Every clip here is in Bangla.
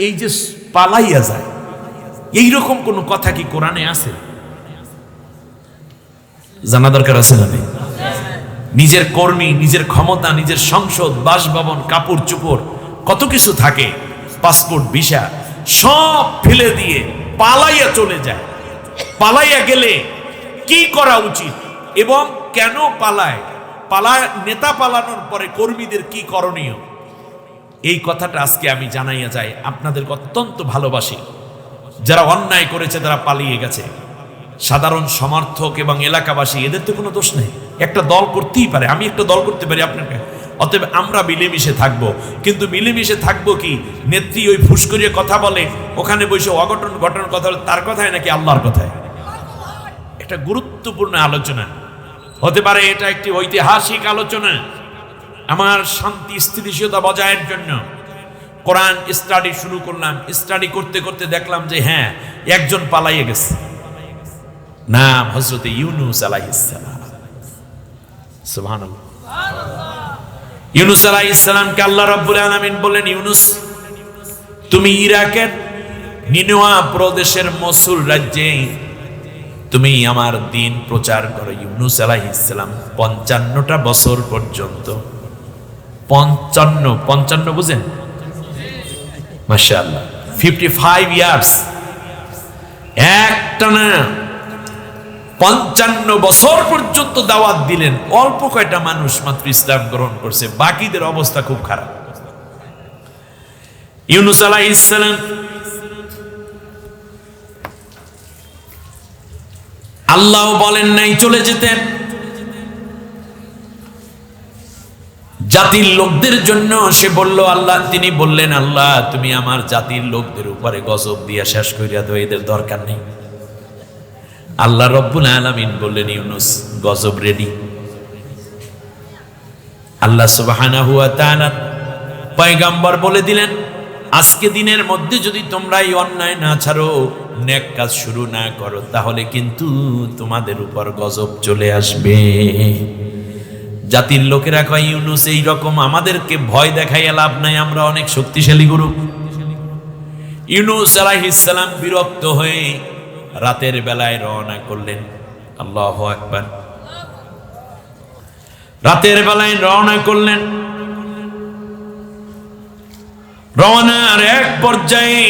এই যে পালাইয়া যায়, এইরকম কোন কথা কি কোরআনে আছে? জানা দরকার আছে না? নিজের কর্মী, নিজের ক্ষমতা, নিজের সংসদ, বাসভবন, কাপড় চোপড়, কত কিছু থাকে, পাসপোর্ট, ভিসা সব ফেলে দিয়ে পালাইয়া চলে যায়। পালাইয়া গেলে কি করা উচিত এবং কেন পালায়? নেতা পালানোর পরে কর্মীদের কি করণীয়? এই কথাটা আজকে আমি জানাইয়া যাই। আপনাদেরকে অত্যন্ত ভালোবাসি। যারা অন্যায় করেছে, তারা পালিয়ে গেছে, সাধারণ সমর্থক এবং এলাকাবাসী, এদের তো কোনো দোষ নেই। একটা দল করতেই পারে, আমি একটা দল করতে পারি আপনাকে। অতএব আমরা মিলেমিশে থাকবো। কিন্তু মিলেমিশে থাকবো কি? নেত্রী ওই ফুসকরিয়ে কথা বলে, ওখানে বসে অঘটন ঘটনার কথা বলে, তার কথায় নাকি আল্লাহর কথায়? একটা গুরুত্বপূর্ণ আলোচনা হতে পারে, এটা একটি ঐতিহাসিক আলোচনা। আমার শান্তি স্থিতিশীলতা বজায়ের জন্য কোরআন স্টাডি শুরু করলাম। স্টাডি করতে করতে দেখলাম যে হ্যাঁ, একজন পালাইয়ে গেছে, নাম হযরত ইউনূস আলাইহিস সালাম। সুবহানাল্লাহ। ইউনূস আলাইহিস সালামকে আল্লাহ রাব্বুল আলামিন বললেন, ইউনূস, তুমি ইরাকের নিনওয়া প্রদেশের মসুল রাজ্যে তুমি আমার দ্বীন প্রচার করো। ইউনূস আলাইহিস সালাম 55টা বছর পর্যন্ত, 55 বুঝেন? মাশাআল্লাহ, 55 ইয়ার্স একটানা 55 বছর পর্যন্ত দাওয়াত দিলেন। অল্প কয়টা মানুষ মাত্র ইসলাম গ্রহণ করছে, বাকিদের অবস্থা খুব খারাপ। ইউনূস আলাইহিস সালাম আল্লাহ বলেন নাই চলে যেতেন। জাতির লোকদের জন্য সে বলল, আল্লাহ তিনি বললেন, আল্লাহ তুমি আমার জাতির লোকদের উপরে গজব দিয়া শেষ করিয়া দাও, এদের দরকার নেই। আল্লাহ রব্বুল আলামিন বললেন, ইউনূস গজব রেডি। আল্লাহ সুবহানাহু ওয়া তাআলা পয়গম্বর বলে দিলেন, আজকে দিনের মধ্যে যদি তোমরা এই অন্যায় না ছাড়ো, নেক কাজ শুরু না করো, তাহলে কিন্তু তোমাদের উপর গজব চলে আসবে। জাতির লোকেরা কয়, ইউনূস এই রকম আমাদেরকে ভয় দেখাইয়া লাভ নাই, আমরা অনেক শক্তিশালী গ্রুপ। ইউনূস আলাইহিস সালাম বিরক্ত হয়ে রাতের বেলায় রওনা করলেন। আল্লাহু আকবার। রাতের বেলায় রওনা করলেন। রওনার এক পর্যায়ে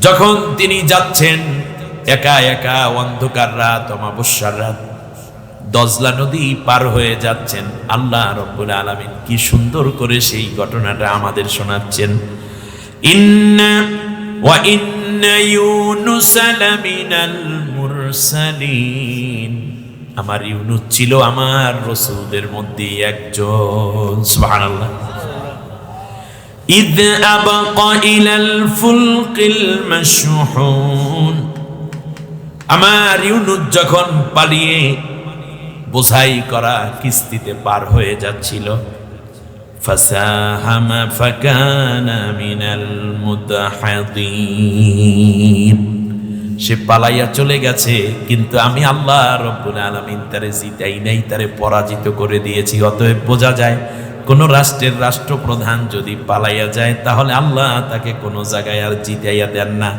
যখন তিনি যাচ্ছেন, একা একা অন্ধকার রাত, অমাবস্যার রাত, দজলা নদী পার হয়ে যাচ্ছেন। আল্লাহ রব্বুল আলামিন কি সুন্দর করে সেই ঘটনাটা আমাদের শোনাচ্ছেন। ইন্না ওয়া ইন্না ইউনুস লামিনাল মুরসালিন। আমার ইউনূস ছিল আমার রাসূলদের মধ্যে একজন। সুবহানাল্লাহ। ইদ আবাকা ইলাল ফুলকিল মাশহুন। আমার ইউনূস যখন পালিয়ে বোঝাই করা কিস্তিতে পার হয়ে যাচ্ছিল, ফাসাহামা ফাকানা মিনাল মুদহাদিন। সে পালাইয়া চলে গেছে, কিন্তু আমি আল্লাহ রব্বুল আলামিন তারে জিতাই নাই, তারে পরাজিত করে দিয়েছি। অতএব বোঝা যায়, কোন রাষ্ট্রের রাষ্ট্রপ্রধান যদি পালাইয়া যায়, তাহলে আল্লাহ তাকে কোনো জায়গায় আর জিতাইয়া দেন না,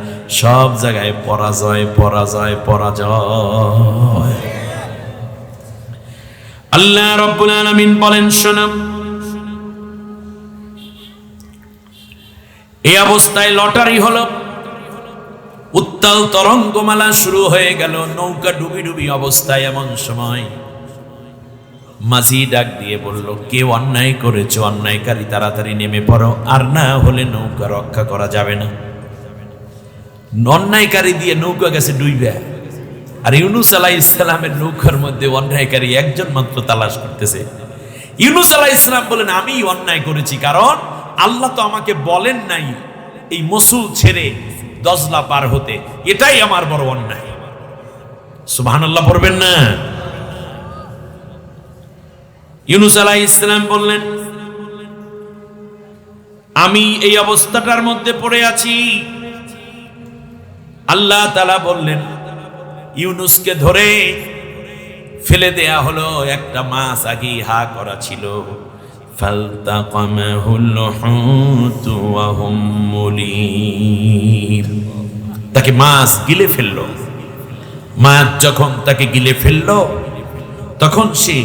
সব জায়গায় পরাজয় পরাজয় পরাজয়। আল্লাহ রাব্বুল আলামিন বলেন, শোনো, এই অবস্থায় লটারি হলো, উত্তাল তরঙ্গমালা শুরু হয়ে গেল, নৌকা ডুবি ডুবি অবস্থায়। এমন সময় মাঝি ডাক দিয়ে বলল, কেউ অন্যায় করেছে, অন্যায়কারী তাড়াতাড়ি নেমে পড়ো, আর না হলে নৌকা রক্ষা করা যাবে না। অন্যায়কারী দিয়ে নৌকা গেছে ডুইবে, আর ইউনূস আলাইহিস সালামের নৌকার মধ্যে অন্যায়কারী একজন মাত্র তালাশ করতেছে। ইউনূস আলাইহিস সালাম বলেন, আমি অন্যায় করেছি, কারণ আল্লাহ তো আমাকে বলেন নাই এই মসুল ছেড়ে দজলা পার হতে, এটাই আমার বড় অন্যায়। সুবহানাল্লাহ পড়বেন না? ইউনূস আলাইহিস সালাম বললেন, আমি এই অবস্থাটার মধ্যে পড়ে আছি। আল্লাহ তাআলা বললেন, ইউনূসকে ধরে ফেলে দেয়া হলো। একটা মাছ আগে হা করা ছিল, ফালতাকামাহুল হুত ওয়া হুম মুলিম। তাকে মাছ গিলে ফেললো। মাছ যখন তাকে গিলে ফেললো তখন সে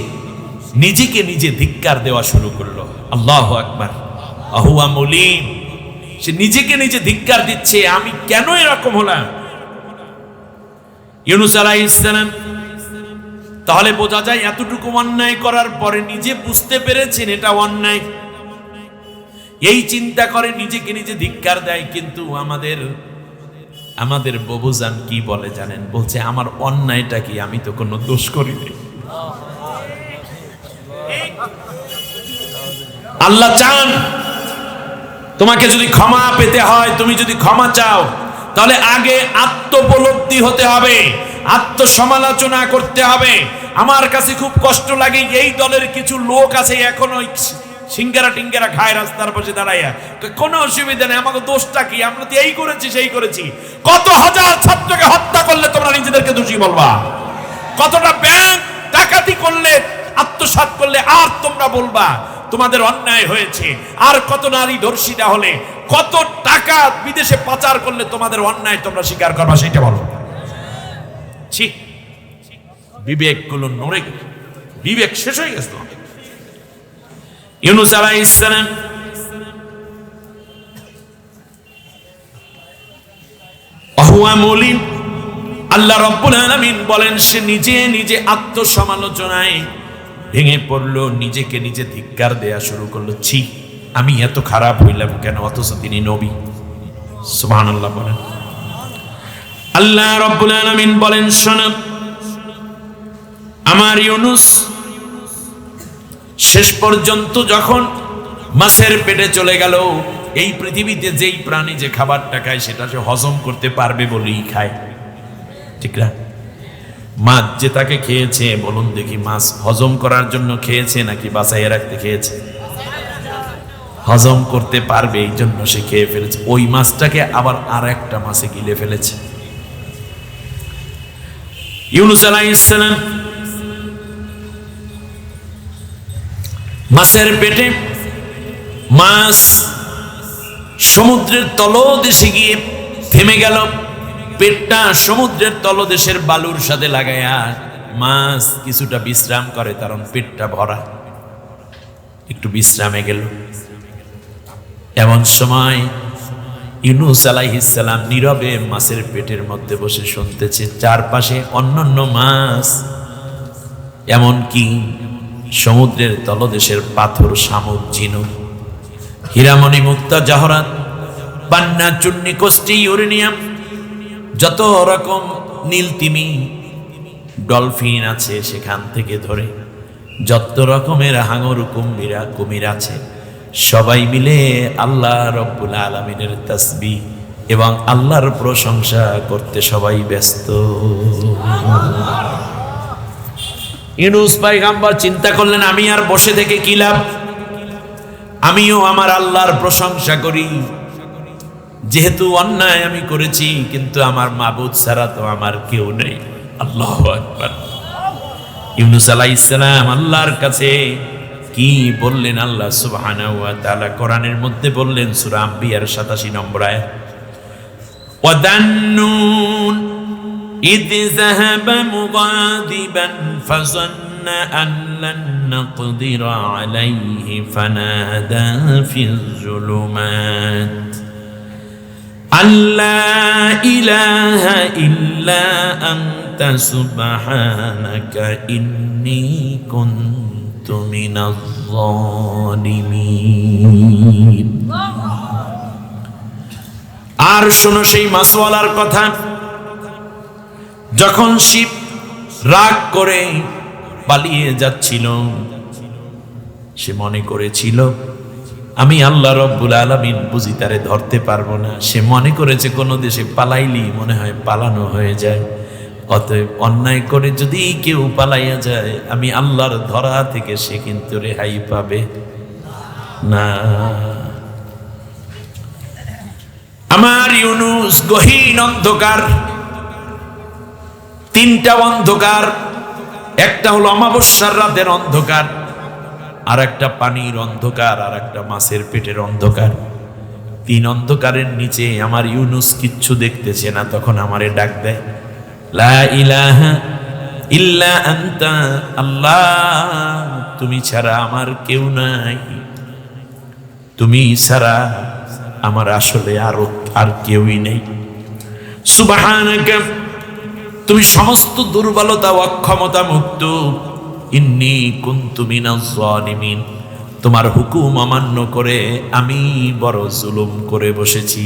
নিজেকে নিজে ধিক্কার দেওয়া শুরু করলো। আল্লাহু আকবার। আহুয়া মুলিম, সে নিজেকে নিজে ধিক্কার দিচ্ছে, আমি কেন এরকম হলাম। ইউনূস আলাইহিস সালাম তাহলে বোঝা যায় এতটুকু অন্যায় করার পরে নিজে বুঝতে পেরেছেন এটা অন্যায়, এই চিন্তা করে নিজেকে নিজে ধিক্কার দেয়। কিন্তু আমাদের বাবুজান কি বলে জানেন? বলছে আমার অন্যায়টা কি, আমি তো কোনো দোষ করিনি। আল্লাহ চান তোমাকে যদি ক্ষমা পেতে হয়, তুমি যদি ক্ষমা চাও, তাহলে আগে আত্মোপলব্ধি হতে হবে, আত্মসমালোচনা করতে হবে। আমার কাছে খুব কষ্ট লাগে, এই দলের কিছু লোক আছে এখনো সিঙ্গারা টিঙ্গারা খায় রাস্তার পাশে দাঁড়াইয়া, কোনো অসুবিধা নেই, আমাকে দোষটা কি, আমরা তো এই করেছি সেই করেছি। কত হাজার ছাত্রকে হত্যা করলে তোমরা নিজেদেরকে দোষী বলবা? কতটা ব্যাংক ডাকাতি করলে, আত্মসাৎ করলে আর তোমরা বলবা তোমাদের অন্যায় হয়েছে? আর কত নারী ধর্ষিতা হলে, কত টাকা বিদেশে পাচার করলে তোমাদের অন্যায় তোমরা স্বীকার করবা, সেটা বলো। ঠিক বিবেক গুলো নড়ে, বিবেক শেষ হয়ে গেছে। ইউনূস আলাইহিস সালাম আহুয়া মুলিম, আল্লাহ রাব্বুল আলামিন বলেন সে নিজে নিজে আত্মসমালোচনায় ভেঙে পড়লো, নিজেকে নিজে ধিক্কার দেয়া শুরু করলো। ছি, আমি এত খারাপ হইলাম কেন, অথচ তিনি নবী। সুবহানাল্লাহ বলেন। আল্লাহ রাব্বুল আলামিন বলেন শোনো, আমার ইউনূস শেষ পর্যন্ত যখন মাছের পেটে চলে গেল, এই পৃথিবীতে যেই প্রাণী যে খাবারটা খায় সেটা সে হজম করতে পারবে বলেই খায়, ঠিক না? মাছ যে তাকে খেয়েছে, বলুন দেখি, মাছ হজম করার জন্য খেয়েছে নাকি বাঁচাইয়া রাখতে খেয়েছে? হজম করতে পারবে এই জন্য সে খেয়ে ফেলেছে। ওই মাছটাকে আবার আর একটা মাছে গিলে ফেলেছে। ইউনূস আলাইহিস সালাম মাছের পেটে, মাছ সমুদ্রের তলদেশে গিয়ে থেমে গেল। পেটটা সমুদ্রের তলদেশের বালুর সাথে লাগায়া মাছ কিছুটা বিশ্রাম করে, কারণ পেটটা ভরা, একটু বিশ্রামে গেল। এমন সময় ইউনূস আলাইহিস সালাম নীরবে মাছের পেটের মধ্যে বসে শুনতেছে। চারপাশে অন্যান্য মাছ, এমনকি সমুদ্রের তলদেশের পাথর, শামুক, ঝিনুক, হীরামণি, মুক্তা, জহরাত, পান্না, চুন্নি, কষ্টি, ইউরেনিয়াম, যত রকম নীলতিমি, ডলফিন আছে সেখান থেকে ধরে যত রকমের হাঙর, কুমির আছে, সবাই মিলে আল্লাহ রব্বুল আলামিনের তাসবিহ এবং আল্লাহর প্রশংসা করতে সবাই ব্যস্ত। ইউনূস পয়গম্বর চিন্তা করলেন, আমি আর বসে থেকে কি লাভ, আমিও আমার আল্লাহর প্রশংসা করি। যেহেতু অন্যায় আমি করেছি, কিন্তু আমার মাবুদ ছাড়া তো আমার কেউ নেই। আল্লাহু আকবার। ইউনূস আলাইহিস সালাম আল্লাহর কাছে কি বললেন? আল্লাহ সুবহানাহু ওয়া তাআলা কোরআনের মধ্যে বললেন, সূরা আম্বিয়ার 87 নম্বর আয়াত, ওয়াদান্নুন ইয যাহাবা মুগাদিবান ফাযান্না আন লান নাকদিরা আলাইহি ফানাদা ফিয যুলুমাত আল্লা ইলাহা ইল্লা আনতা সুবহানাকা ইন্নী কুনতু মিনাজ জালিমিন। আর শোনো সেই মাছওয়ালার কথা, যখন শিব রাগ করে পালিয়ে যাচ্ছিল, সে মনে করেছিল আমি আল্লাহ রব্বুল আলামিন বুঝি তারে ধরতে পারবো না। সে মনে করেছে কোনো দেশে পালাইলি মনে হয় পালানো হয়ে যায়, অতএব অন্যায় করে যদি কেউ পালাইয়া যায়, আমি আল্লাহর ধরা থেকে সে কিন্তু রেহাই পাবে না। আমার ইউনূস গহীন অন্ধকার, তিনটা অন্ধকার। একটা হলো অমাবস্যার রাতের অন্ধকার, আর একটা পানির অন্ধকার, আর একটা মাছের পেটের অন্ধকার। 3 অন্ধকারের নিচে আমার ইউনুস কিচ্ছু দেখতেছে না। তখন আমারে ডাক দেয়, লা ইলাহা ইল্লা আনতা, আল্লাহ তুমি ছাড়া আমার কেউ নাই, তুমি ছাড়া আমার আসলে আর কেউই নেই। সুবহানাকা, তুমি সমস্ত দুর্বলতা অক্ষমতা মুক্ত। ইন্নী কুনতু মিনাজ জালিমিন, তোমার হুকুম অমান্য করে আমি বড় জুলুম করে বসেছি।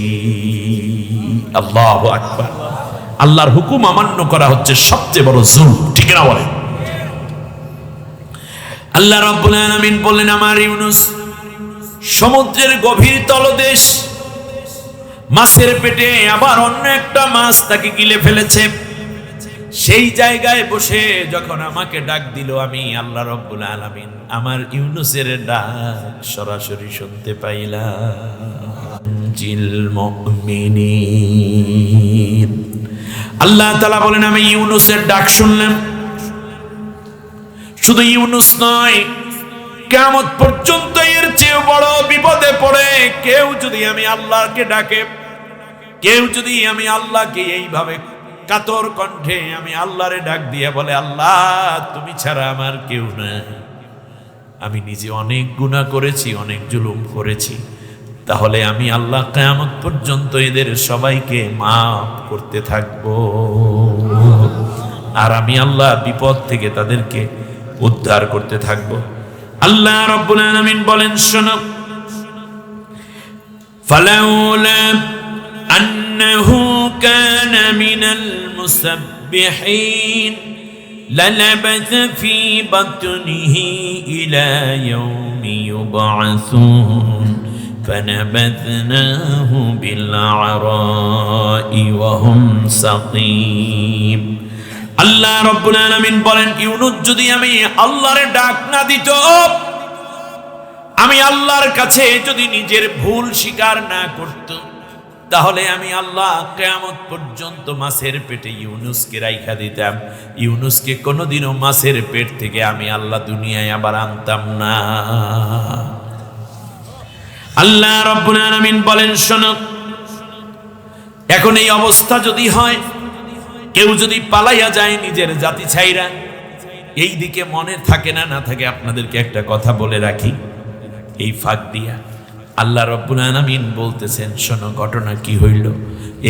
আল্লাহু আকবার। আল্লাহর হুকুম অমান্য করা হচ্ছে সবচেয়ে বড় জুলুম, ঠিক না বলেন? আল্লাহ রাব্বুল আলামিন বললেন, আমার ইউনুস সমুদ্রের গভীর তলদেশ, মাছের পেটে আবার অন্য একটা মাছ তাকে গিলে ফেলেছে। সেই জায়গায় বসে যখন আমাকে ডাক দিল, আমি আল্লাহ রাব্বুল আলামিন আমার ইউনুসের ডাক সরাসরি শুনতে পাইলাম। জিল মুমিনিন, আল্লাহ তাআলা বলেন আমি ইউনুসের ডাক শুনলাম। শুধু ইউনুস নয়, কিয়ামত পর্যন্ত এর চেয়ে বড় বিপদে পড়ে কেউ যদি আমি আল্লাহকে ডাকে, কেউ যদি আমি আল্লাহকে এইভাবে কাতর কণ্ঠে আমি আল্লাহরে ডাক দিয়ে বলে, আল্লাহ তুমি ছাড়া আমার কেউ নাই, আমি নিজে অনেক গুনাহ করেছি, অনেক জুলুম করেছি, তাহলে আমি আল্লাহ কিয়ামত পর্যন্ত এদের সবাইকে মাফ করতে থাকবো। আর আমি আল্লাহ বিপদ থেকে তাদেরকে উদ্ধার করতে থাকবো। আল্লাহ রাব্বুল আলামিন বলেন, শোনো, ফালাউলা আন্নাহু কানা মিনাল মুসাব্বিহিন লালাবাথা ফি বাতনিহি ইলা ইয়াউমি ইউবআসুন ফানাবাযনাহু বিল আরাই ওয়া হুম সাকিম। আল্লাহ রাব্বুল আলামিন বলেন, ইউনুস যদি আমি আল্লাহরে ডাক না দিত, আমি আল্লাহর কাছে যদি নিজের ভুল স্বীকার না করত, তাহলে আমি আল্লাহ কিয়ামত পর্যন্ত মাছের পেটে ইউনুসকে রাইখা দিতাম। ইউনুসকে কোনোদিনও মাছের পেট থেকে আমি আল্লাহ দুনিয়ায় আবার আনতাম না। আল্লাহ রাব্বুল আলামিন বলেন, শোনো, এখন এই অবস্থা যদি হয়, কেউ যদি পালাইয়া যায় নিজের জাতি ছাইরা, এই দিকে মনে থাকে না থাকে, আপনাদেরকে একটা কথা বলে রাখি এই ফাঁক দিয়া। আল্লাহ রাব্বুল আলামিন বলতেছেন, শোনো ঘটনা কি হইল।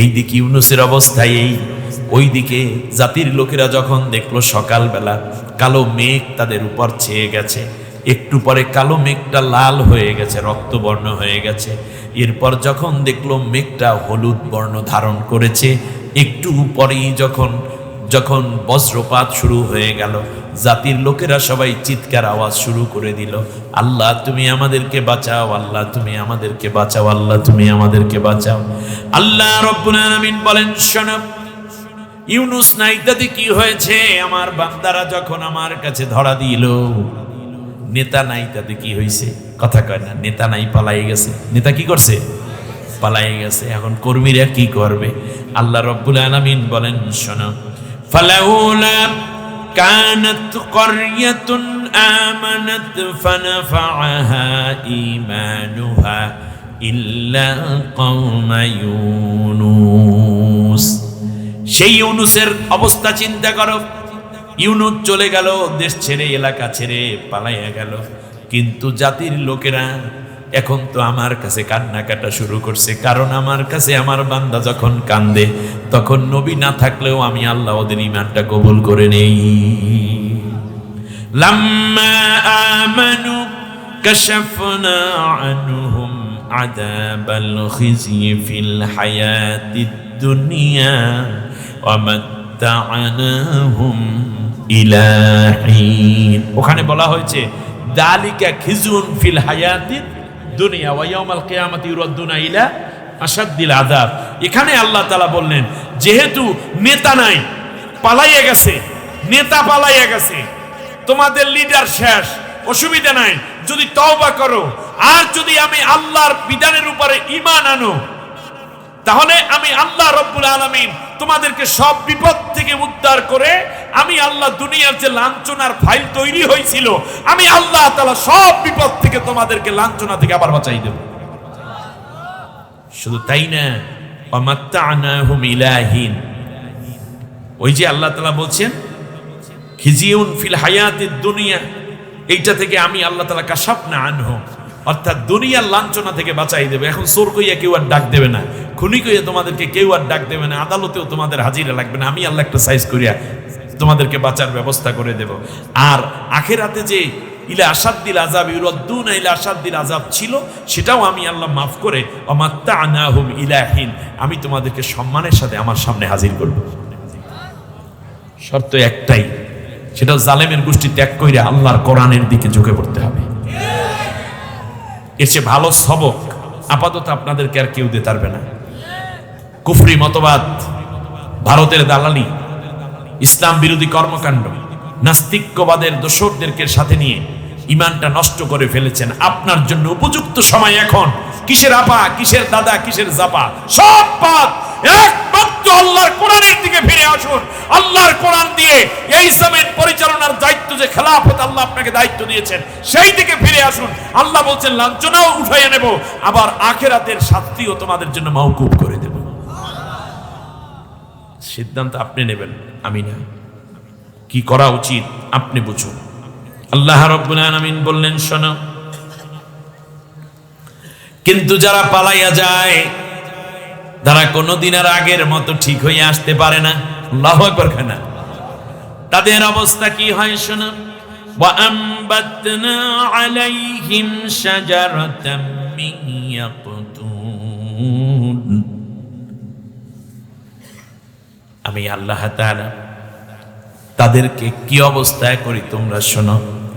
এই দিকে ইউনুসের অবস্থা এই, ওই দিকে জাতির লোকেরা যখন দেখলো সকালবেলা কালো মেঘ তাদের উপর ছেয়ে গেছে, একটু পরে কালো মেঘটা লাল হয়ে গেছে, রক্তবর্ণ হয়ে গেছে। এরপর যখন দেখলো মেঘটা হলুদ বর্ণ ধারণ করেছে, একটু পরেই যখন বজ্রপাত শুরু হয়ে গেল, জাতির লোকেরা সবাই চিৎকার আওয়াজ শুরু করে দিল, আল্লাহ তুমি আমাদেরকে বাঁচাও, আল্লাহ তুমি আমাদেরকে বাঁচাও, আল্লাহ তুমি আমাদেরকে বাঁচাও। আল্লাহ রাব্বুল আলামিন বলেন, শোনো, ইউনুস নাই তাতে কি হয়েছে, আমার বান্দারা যখন আমার কাছে ধরা দিল, নেতা নাই তাতে কি হয়েছে, কথা কয় না, নেতা নাই পালাই গেছে। নেতা কি করছে? পালাই গেছে। এখন কর্মীরা কি করবে? আল্লাহ রাব্বুল আলামিন বলেন, শোনো, ফালাউলা কানাত ক্বরিয়াতুন আমানাত ফানাফাআহা ঈমানুহা ইল্লা কওমা ইউনুস। সেই ইউনুসের অবস্থা চিন্তা করো। ইউনুস চলে গেল, দেশ ছেড়ে, এলাকা ছেড়ে পালাইয়া গেল, কিন্তু জাতির লোকেরা এখন তো আমার কাছে কান্না কাটা শুরু করছে, কারণ আমার কাছে আমার বান্দা যখন কান্দে, তখন নবী না থাকলেও আমি আল্লাহ ওদের ঈমানটা কবুল করে নেই। লাম্মা আমানু কাশাফনা আনহুম আযাবাল খিজি ফিল হায়াতিদ দুনিয়া ওয়া মাত্তা'নাহুম ইলা হিন। ওখানে বলা হয়েছে যালিকা খিজুন ফিল হায়াতিদ দুনিয়া ওয়া ইয়াউমাল কিয়ামাতি ইউরাদ্দুনা ইলা আশাদ্দিল আযাব। এখানে আল্লাহ তাআলা বললেন, যেহেতু নেতা নাই, পালাইয়া গেছে, নেতা পালাইয়া গেছে, তোমাদের লিডার শেষ, অসুবিধা নাই, যদি তওবা করো আর যদি আমি আল্লাহর বিধানের উপরে ঈমান আনো, তাহলে আমি আল্লাহ রাব্বুল আলামিন তোমাদেরকে সব বিপদ থেকে উদ্ধার করে আমি আল্লাহ দুনিয়ার যে লাঞ্ছনার ফাইল তৈরি হয়েছিল, আমি আল্লাহ তাআলা সব বিপদ থেকে তোমাদেরকে লাঞ্ছনা থেকে আবার বাঁচাই দেব। শুধু তাই না, ওয়ামাত্তা'নাহুম ইলাহিন, ওই যে আল্লাহ তাআলা বলছেন খিজিউন ফিল হায়াতিদ দুনিয়া, এইটা থেকে আমি আল্লাহ তাআলা কাশাফনা আনহুম, অর্থাৎ দুনিয়ার লাঞ্ছনা থেকে বাঁচাই দেবে। এখন চোর কইয়া কেউ আর ডাক দেবে না, খুনি কইয়া তোমাদেরকে কেউ আর ডাক দেবে না, আদালতেও তোমাদের হাজিরা লাগবে না, আমি আল্লাহ একটা সাইজ করিয়া তোমাদেরকে বাঁচার ব্যবস্থা করে দেব। আর আখিরাতে যে ইলা আসাদ্দিল আযাব ইউরাদ্দুনা ইলা আসাদ্দিল আযাব ছিল, সেটাও আমি আল্লাহ মাফ করে ওয়ামাত্তা'নাহুম ইলাহিন, আমি তোমাদেরকে সম্মানের সাথে আমার সামনে হাজির করব। শর্ত একটাই, সেটা জালেমের গোষ্ঠী ত্যাগ কইরা আল্লাহর কোরআনের দিকে ঝুঁকে পড়তে হবে। এসে ভালো সবক আপাতত আপনাদেরকে আর কেউ দিতে পারবে না। কুফরি মতবাদ, ভারতের দালালি, ইসলাম বিরোধী কর্মকাণ্ড, নাস্তিক্যবাদের দোসরদেরকে সাথে নিয়ে ইমানটা নষ্ট করে ফেলেছেন। আপনার জন্য উপযুক্ত সময় এখন। কিসের আপা, কিসের দাদা, কিসের জাপা, সব বাদ, একমাত্র আল্লাহর কোরআনের দিকে ফিরে আসুন। আল্লাহর কোরআন দিয়ে এই জমিন পরিচালনার দায়িত্ব, যে খেলাফত আল্লাহ আপনাকে দায়িত্ব দিয়েছেন, সেই দিকে ফিরে আসুন। আল্লাহ বলছেন লাঞ্ছনাও উঠাইয়া নেব, আবার আখিরাতের শাস্তিও তোমাদের জন্য মওকুফ করে দেব। সিদ্ধান্ত আপনি নেবেন, আমি না। কি করা উচিত আপনি বুঝুন। আল্লাহ রাব্বুল আলামিন বললেন, শোনো, কিন্তু যারা পালাইয়া যায়, তারা কোনদিন আর আগের মতো ঠিক হয়ে আসতে পারে না। আল্লাহু আকবার খানা। তাদের অবস্থা কি হয় শোনো। ওয়া আমবাতনা আলাইহিম শাজারাতাম মিন ইয়াকতুন, আমি আল্লাহ তাআলা তাদেরকে কি অবস্থায় করি তোমরা শোনো।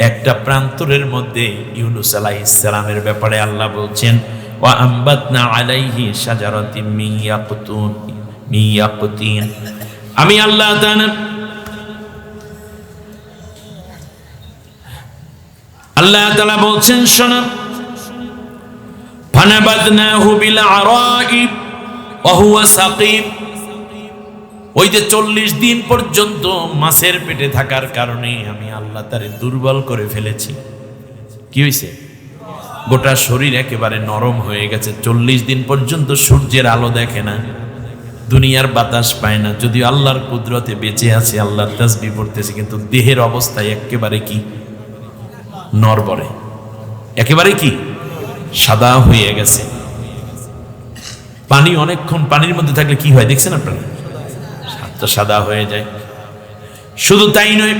একটা প্রান্তরের মধ্যে ইউনূস আলাইহিস সালামের ব্যাপারে আল্লাহ বলছেন, ওয়া আমবাতনা আলাইহি শাজারাতিম মিন ইয়াকতুন, আমি আল্লাহ তাআলা বলছেন শোনো, ফানাবাদনাহু বিল আরাই ওয়া হুয়া সাকিম, ওই যে 40 দিন পর্যন্ত মাছের পেটে থাকার কারণে আমি আল্লাহ তারে দুর্বল করে ফেলেছি। কি হয়েছে? গোটা শরীর একেবারে নরম হয়ে গেছে। 40 দিন পর্যন্ত সূর্যের আলো দেখে না, দুনিয়ার বাতাস পায় না, যদিও আল্লাহর কুদরতে বেঁচে আছে, আল্লাহর তাসবিহ পড়তেছে, কিন্তু দেহের অবস্থায় একেবারে কি নড়বড়ে, একেবারে কি সাদা হয়ে গেছে। পানি অনেকক্ষণ পানির মধ্যে থাকলে কি হয় দেখছেন আপনারা? সাদা হয়ে যায়। শুধু তাই নয়,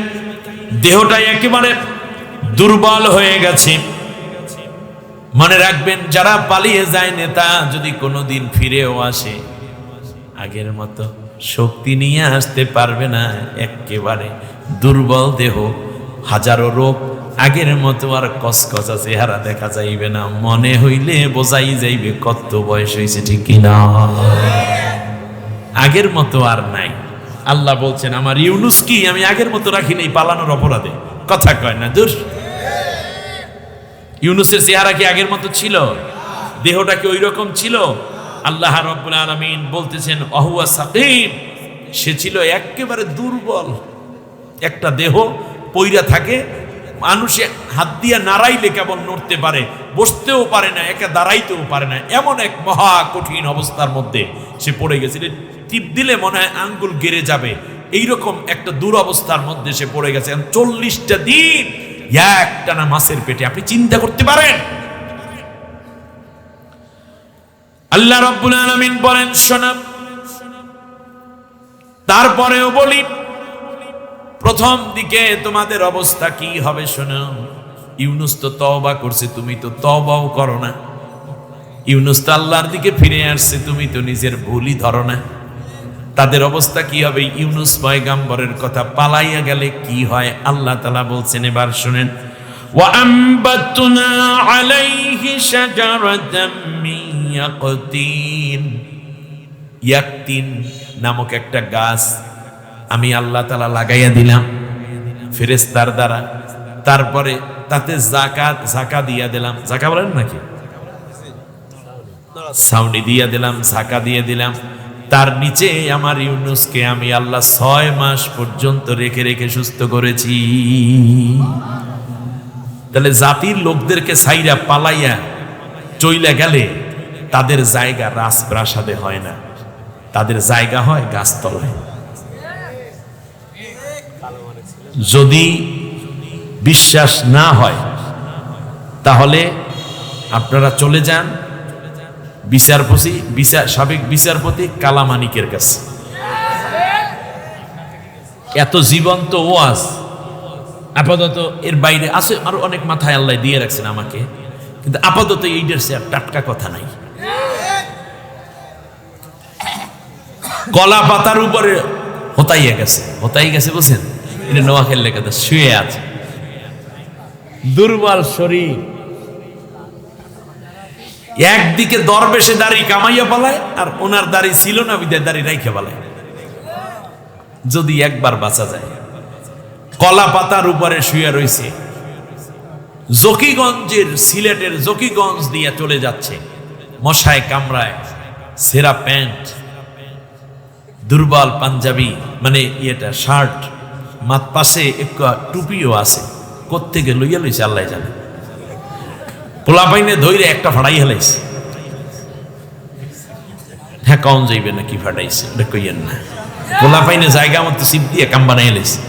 দেহটা একেবারে দুর্বল হয়ে গেছে। মনে রাখবেন, যারা পালিয়ে যায় নেতা যদি কোনোদিন ফিরেও আসে, আগের মতো শক্তি নিয়ে আসতে পারবে না। একেবারে দুর্বল দেহ, হাজারো রোগ, আগের মতো আর কসকসা চেহারা দেখা যাইবে না। মনে হইলে বোঝাই যাইবে কত বয়স হয়েছে, ঠিক কিনা? আগের মতো আর নাই। আল্লাহ বলছেন, আমার ইউনূস কি আমি আগের মতো রাখি নাই পালানোর অপরাধে? কথা কয় না দূর। ইউনূসের চেহারা কি আগের মতো ছিল? দেহটা কি ওই রকম ছিল? আল্লাহ রাব্বুল আলামিন বলতেছেন, ওয়াহুয়া সাকিম, সে ছিল একেবারে দুর্বল। একটা দেহ পইরা থাকে, মানুষে হাত দিয়ে নাড়াইলে কেবল নড়তে পারে, বসতেও পারে না, একা দাঁড়াইতেও পারে না। এমন এক মহা কঠিন অবস্থার মধ্যে সে পড়ে গেছিল। টিপ দিলে মনে হয় আঙ্গুল গেড়ে যাবে, এইরকম একটা দুরবস্থার মধ্যে সে পড়ে গেছে। 40টা দিন একটানা মাছের পেটে, আপনি চিন্তা করতে পারেন? আল্লাহ রাব্বুল আলামিন বলেন, শোনো, তারপরেও বলি, প্রথম দিকে তোমাদের অবস্থা কি হবে শোনো। ইউনূস তো তওবা করছে, তুমি তো তওবাও করো না। ইউনূস তো আল্লাহর দিকে ফিরে আসছে, তুমি তো নিজের ভুলই ধরো না। তাদের অবস্থা কি হবে? ইউনূস পয়গম্বরের কথা পালাইয়া গেলে কি হয় আল্লাহ তাআলা বলছেন, এবার শুনেন। ওয়া আমবাতনা আলাইহি শাজারাতাম মিন ইয়াকতিন, ইয়াকতিন নামক একটা গাছ আমি আল্লাহ তাআলা লাগাইয়া দিলাম ফেরেশতার দ্বারা। তারপরে তাতে জাকা দিয়া দিলাম। জাকা বলেন নাকি? ছাউনি দিয়া দিলাম, জাকা দিয়ে দিলাম। তার নিচে আমার ইউনুসকে আমি আল্লাহ 6 মাস পর্যন্ত রেখে রেখে সুস্থ করেছি। তাহলে জাতির লোকদেরকে সাইরা পালাইয়া চইলা গেলে তাদের জায়গা রাজপ্রাসাদে হয় না, তাদের জায়গা হয় গাছতলায়। যদি বিশ্বাস না হয় তাহলে আপনারা চলে যান সাবেক বিচারপতি কালামানিকের কাছে। এত জীবন্ত ওয়াজ আপাতত এর বাইরে আছে, আরো অনেক মাথায় আল্লাহ দিয়ে রাখছেন আমাকে, কিন্তু আপাতত এইটার সে টাটকা কথা নাই। কলা পাতার উপরে হতাইয়া গেছে, হতাই গেছে বুঝছেন, এটা নোয়াখালী লেখাতে শুয়ে আছে, দুর্বল শরীর। একদিকে দরবেশে দাড়ি কামাইয়া পালায়, আর ওনার দাড়ি ছিল না বিদায় দাড়ি রাইখা পালায়। যদি একবার বাঁচা যায়, কলা পাতার উপরে শুয়ে রয়েছে, জকিগঞ্জের সিলেটের জকিগঞ্জ দিয়ে চলে যাচ্ছে, মশায় কামড়ায়, সেরা প্যান্ট, দুর্বল পাঞ্জাবি, মানে ইয়েটা শার্ট, মাত পাশে একটু টুপিও আছে, কোত্থেকে লইয়া লইছে আল্লাহ জানে। পোলা পাইনে ধৈরে একটা ফাটাই হেলাইছে। হ্যাঁ, কম যাইবে না কি ফাটাইছে ওটা কইয়েন না, পোলা পাইনে জায়গা মতো সিপ দিয়ে কাম বানাই হেলাইছে।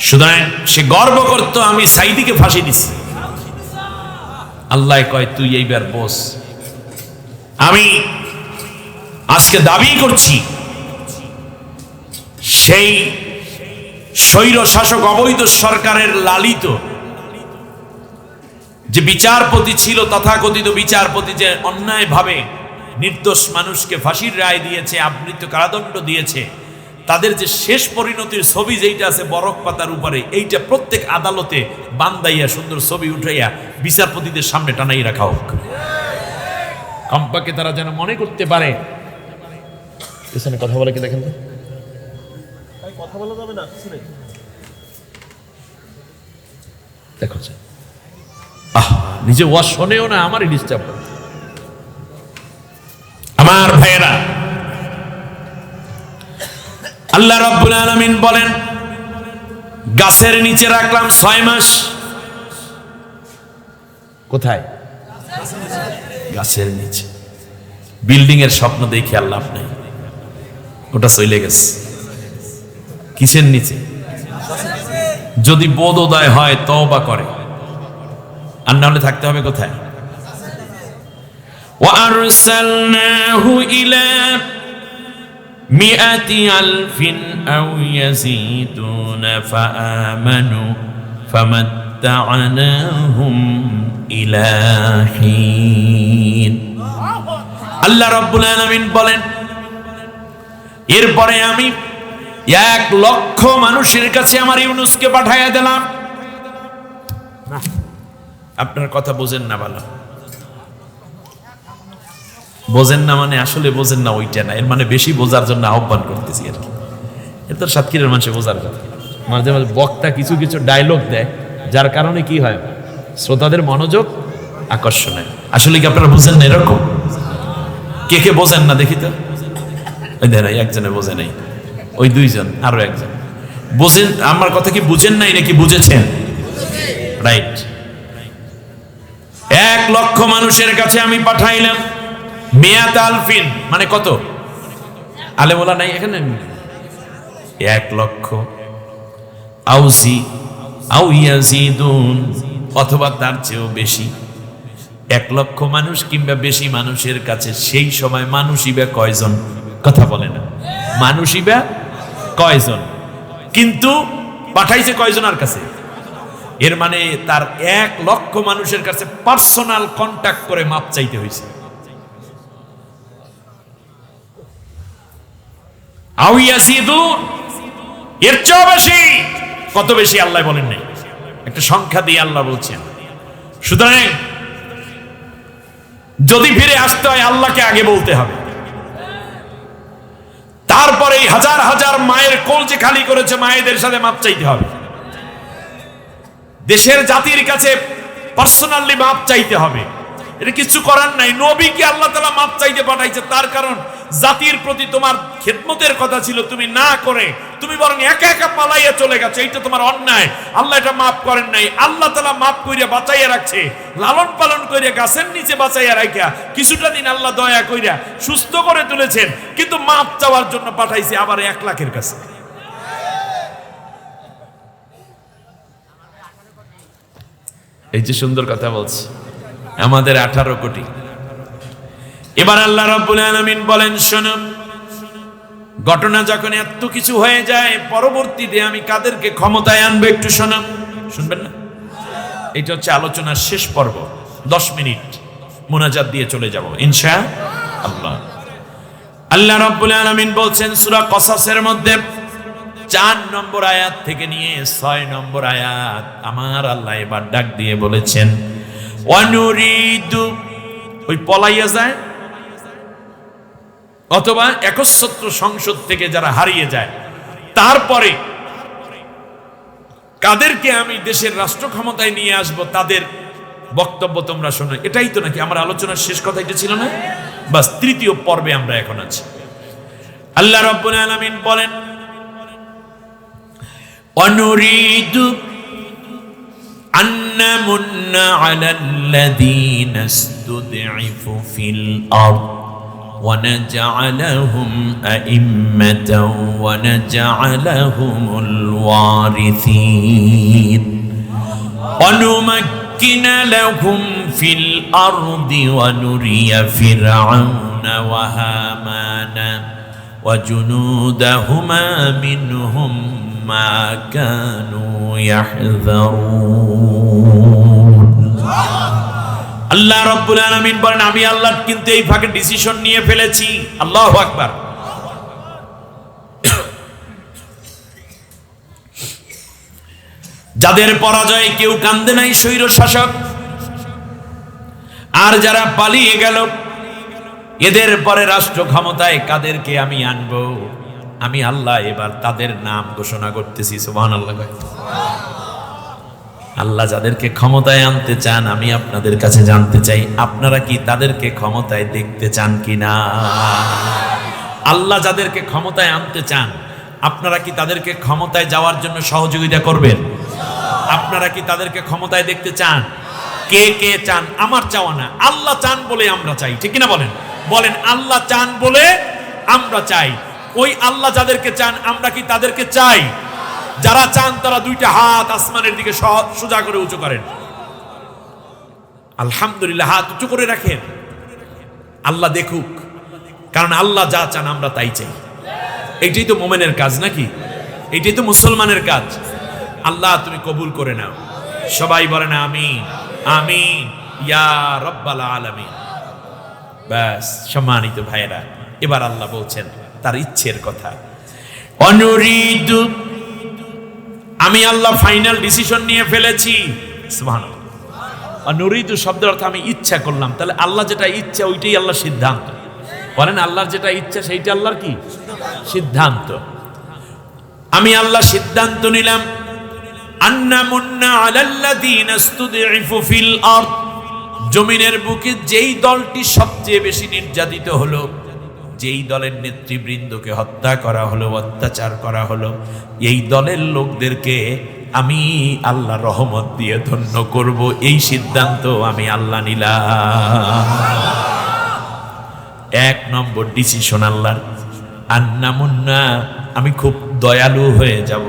সুতরাং সে গর্ব করতো আমি সাইদিকে ফাঁসি দিছি। আল্লাহ কয় তুই এইবার বস। আমি আজকে দাবি করছি সেই স্বৈর শাসক অবৈধ সরকারের লালিত যে বিচারপতি ছিল, তথাকথিত বিচারপতি, যে অন্যায় ভাবে নির্দোষ মানুষকে ফাঁসির রায় দিয়েছে, আমৃত্য কারাদণ্ড দিয়েছে, তাদের যে শেষ পরিণতির ছবি যেইটা আছে বরক পাতার উপরে, এইটা প্রত্যেক আদালতে বান্দাইয়া সুন্দর ছবি উঠাইয়া বিচারপতিদের সামনে টানাই রাখা হোক। কমপক্ষে তারা যেন মনে করতে পারে। এখানে কথা বলে কি দেখেন, কথা বলা যাবে না, দেখো নিজে ওয়াজ শোনেও না, আমারই ডিস্টার্ব করে। আমার ভাইয়েরা, আল্লাহ রাব্বুল আলামিন বলেন গাছের নিচে রাখলাম 6 মাস। কোথায়? গাছের নিচে। বিল্ডিং এর স্বপ্ন দেখে আল্লাহ নাই, ওটা চলে গেছে। কিসের নিচে? যদি বোধোদয় হয় তওবা করে, আর না হলে থাকতে হবে কোথায়? وَأَرْسَلْنَاهُ إِلَى 100,000 أَوْ يَزِيدُونَ فَآمَنُوا فَمَتَّعْنَاهُمْ إِلَى حِينٍ। আল্লাহ রাব্বুল আলামিন বলেন এরপরে আমি 1,00,000 মানুষের কাছে আমার ইউনুসকে পাঠাইয়া দিলাম। আপনার কথা বোঝেন না, ভালো বোঝেন না মানে আসলে বোঝেন না ওইটা না, এর মানে বেশি বোঝার জন্য আহ্বান করতেছি আর কি। এর তো সাতক্ষীরার মানুষে বোঝার কথা। মাঝে মাঝে বক্তা কিছু কিছু ডায়লগ দেয়, যার কারণে কি হয়, শ্রোতাদের মনোযোগ আকর্ষণ হয়। আসলে কি আপনারা বোঝেন না এরকম? কে কে বোঝেন না দেখি তো? ওই দেখ একজনে বোঝে নাই, ওই 2 জন, আরো একজন বোঝেন। আমার কথা কি বুঝেন নাই নাকি বুঝেছেন? রাইট। 1,00,000 মানুষের কাছে আমি পাঠাইলাম। 100,000 মানে কত? আলে বলা নাই এখানে। 1,00,000 আউ ইয়াজিদুন, অথবা তার চেয়েও বেশি। 1,00,000 মানুষ কিংবা বেশি মানুষের কাছে সেই সময় মানুষই বা কয়জন? কথা বলে না, মানুষই বা কয়জন? কিন্তু পাঠাইছে কয়জনের কাছে? এর মানে তার 1,00,000 মানুষের কাছে পার্সোনাল কন্ট্যাক্ট করে মাপ চাইতে হয়েছে। আউ ইয়াজিদুন, এর চেয়ে বেশি। কত বেশি আল্লাহ বলেন নাই, একটা সংখ্যা দিয়ে আল্লাহ বলছেন। সুতরাং যদি ফিরে আসতে হয় আল্লাহকে আগে বলতে হবে, তারপরে হাজার হাজার মায়ের কোল যে খালি করেছে মায়েদের সাথে মাপ চাইতে হবে। দেশের জাতির কাছে পার্সোনালি মাপ চাইতে হবে। এটা কিছু করার নাই। নবীকে আল্লাহ তাআলা মাপ চাইতে পাঠাইছে, তার কারণ জাতির প্রতি তোমার খেদমতের কথা ছিল, তুমি না করে তুমি বরং একা একা পালাইয়া চলে গেছো, এইটা তোমার অন্যায়। আল্লাহ এটা মাফ করেন নাই। আল্লাহ তাআলা মাফ কইরা বাঁচাইয়া রাখছে, লালন পালন কইরা গাছের নিচে বাঁচাইয়া রাখা কিছুটা দিন আল্লাহ দয়া কইরা সুস্থ করে তুলেছেন, কিন্তু মাফ চাওয়ার জন্য পাঠাইছে আবার 1 লাখের কাছে। এই যে সুন্দর কথা বলছে, আমাদের 18 কোটি। এবার আল্লাহ রাব্বুল আলামিন বলেন, শোনো, ঘটনা যখন এত কিছু হয়ে যায়, পরবর্তীতে আমি কাদেরকে ক্ষমতায় আনবো একটু শোনো, শুনবেন না? এটা হচ্ছে আলোচনার শেষ পর্ব, 10 মিনিট মুনাজাত দিয়ে চলে যাব ইনশাআল্লাহ। আল্লাহ রাব্বুল আলামিন বলছেন সূরা কসাসের মধ্যে 4 নম্বর আয়াত থেকে নিয়ে 6 নম্বর আয়াত, আমার আল্লাহ এবার ডাক দিয়ে বলেছেন, ওয়ানুরিদু, ওই পলাইয়া যায় অথবা একচ্ছত্র সংসদ থেকে যারা হারিয়ে যায়, তারপরে কাদেরকে আমি দেশের রাষ্ট্র ক্ষমতায় নিয়ে আসব, তাদের বক্তব্য তোমরা শোনো। এটাই তো নাকি আমার আলোচনার শেষ কথা, এটা ছিল না? বাস, 3য় পর্বে আমরা এখন আছি। আল্লাহ রাব্বুল আলামিন বলেন, অনুরিদু আন্নামুন্না আলাল্লাযীনা ইসতুদঈফু ফিল আরদ ونجعلهم أئمة ونجعلهم الوارثين ونمكن لهم في الأرض ونري فرعون وهامان وجنودهما منهم ما كانوا يحذرون। আল্লাহ রাব্বুল আলামিন বলেন, আমি আল্লাহ কিন্তু এই ফাঁকে ডিসিশন নিয়ে ফেলেছি। আল্লাহু আকবার। যাদের পরাজয়ে কেউ কান্দে নাই স্বৈর শাসক, আর যারা পালিয়ে গেল, এদের পরে রাষ্ট্র ক্ষমতায় কাদেরকে আমি আনবো, আমি আল্লাহ এবার তাদের নাম ঘোষণা করতেছি। সুবহানাল্লাহ। আল্লাহ যাদেরকে ক্ষমতায় আনতে চান, আমি আপনাদের কাছে জানতে চাই, আপনারা কি তাদেরকে ক্ষমতায় দেখতে চান কিনা? আল্লাহ যাদেরকে ক্ষমতায় আনতে চান, আপনারা কি তাদেরকে ক্ষমতায় যাওয়ার জন্য সহযোগিতা করবেন? আপনারা কি তাদেরকে ক্ষমতায় দেখতে চান? কে কে চান? আমার চাওয়া না, আল্লাহ চান বলে আমরা চাই, ঠিক কিনা বলেন? বলেন, আল্লাহ চান বলে আমরা চাই। ওই আল্লাহ যাদেরকে চান, আমরা কি তাদেরকে চাই? যারা চান তারা 2টা হাত আসমানের দিকে সোজা করে উঁচু করেন। আলহামদুলিল্লাহ, হাত উঁচু করে রাখেন, আল্লাহ দেখুক। কারণ আল্লাহ যা চান আমরা তাই চাই। এইটাই তো মুমিনের কাজ নাকি? এইটাই তো মুসলমানের কাজ। আল্লাহ তুমি কবুল করে নাও। সবাই বলেন আমিন, আমিন ইয়া রাব্বাল আলামিন। ব্যাস, সম্মানিত ভাইরা, এবার আল্লাহ বলছেন তার ইচ্ছের কথা। অনুরিদু, আমি আল্লাহ ফাইনাল ডিসিশন নিয়ে ফেলেছি। সুবহানাল্লাহ। অনুরিদু শব্দের অর্থ আমি ইচ্ছা করলাম। তাহলে আল্লাহ যেটা ইচ্ছা ওইটাই আল্লাহ সিদ্ধান্ত। বলেন, আল্লাহর যেটা ইচ্ছা সেইটা আল্লাহর কি সিদ্ধান্ত। আমি আল্লাহ সিদ্ধান্ত নিলাম, আন্নামুন্না আলাল্লাযীনা ইসতুদঈফু ফিল আরদ, জমিনের বুকে যেই দলটি সবচেয়ে বেশি নির্যাতিত হলো, যেই দলের নেতৃবৃন্দকে হত্যা করা হলো, অত্যাচার করা হলো, এই দলের লোকদেরকে আমি আল্লাহ রহমত দিয়ে ধন্য করব, এই সিদ্ধান্ত আমি আল্লাহ নিলাম। 1 নম্বর ডিসিশন আল্লাহর, আন্নামুন্না, আমি খুব দয়ালু হয়ে যাব,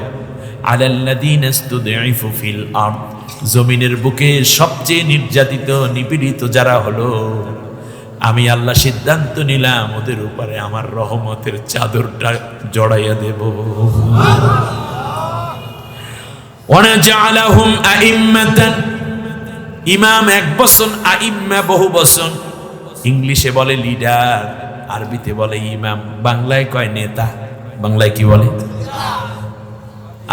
আলাল্লাযীনা ইসতুদঈফু ফিল আরদ, জমিনের বুকে সবচেয়ে নির্যাতিত নিপীড়িত যারা হলো, আমি আল্লাহ সিদ্ধান্ত নিলাম ওদের উপরে আমার রহমতের চাদরটা জড়াইয়া দেব। ওয়ানাজআলাহুম আইম্মাতান, ইমাম 1 বচন, আইম্মা বহু বচন। ইংলিশে বলে লিডার, আরবিতে বলে ইমাম, বাংলায় কয় নেতা। বাংলায় কি বলে?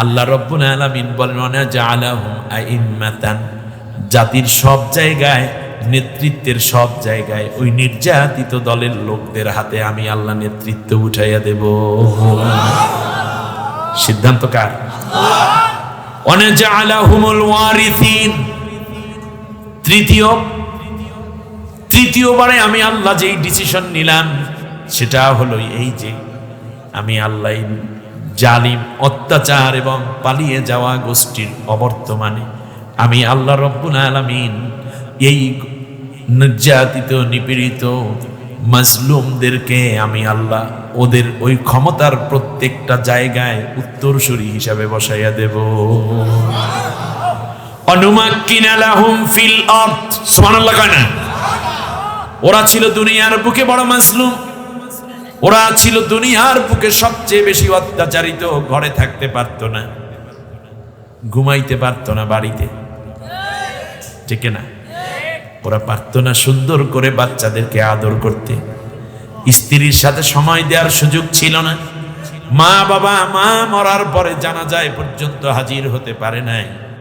আল্লাহ রাব্বুল আলামিন বলেন, ওয়ানাজআলাহুম আইম্মাতান, জাতির সব জায়গায়, নেতৃত্বের সব জায়গায় ওই নির্যাতিত দলের লোকদের হাতে আমি আল্লাহ নেতৃত্ব উঠাইয়া দেব। সিদ্ধান্ত কার? ওয়ানাজআলাহুমুল ওয়ারিসিন। তৃতীয়, তৃতীয়বারে আমি আল্লাহ যেই ডিসিশন নিলাম সেটা হলো এই যে আমি আল্লাহ জালিম অত্যাচার এবং পালিয়ে যাওয়া গোষ্ঠীর অবর্তমানে আমি আল্লাহ রব্বুল আলামিন এই নির্যাতিত নিপীড়িত মাজলুমদেরকে আমি আল্লাহ ওদের ওই ক্ষমতার প্রত্যেকটা জায়গায় উত্তরসূরি হিসাবে বসাইয়া দেব। অনুমাক্কিনা লাহুম ফিল আরদ, সুবহানাল্লাহ কয় না? ওরা ছিল দুনিয়ার বুকে বড় মাজলুম, ওরা ছিল দুনিয়ার বুকে সবচেয়ে বেশি অত্যাচারিত, ঘরে থাকতে পারতো না, ঘুমাইতে পারতো না বাড়িতে, ঠিক না? ওরা পারতো না সুন্দর করে বাচ্চাদেরকে আদর করতে, স্ত্রীর সাথে সময় দেওয়ার সুযোগ ছিল না, মা মরার পরে জানাজায় পর্যন্ত হাজির হতে পারে নাই।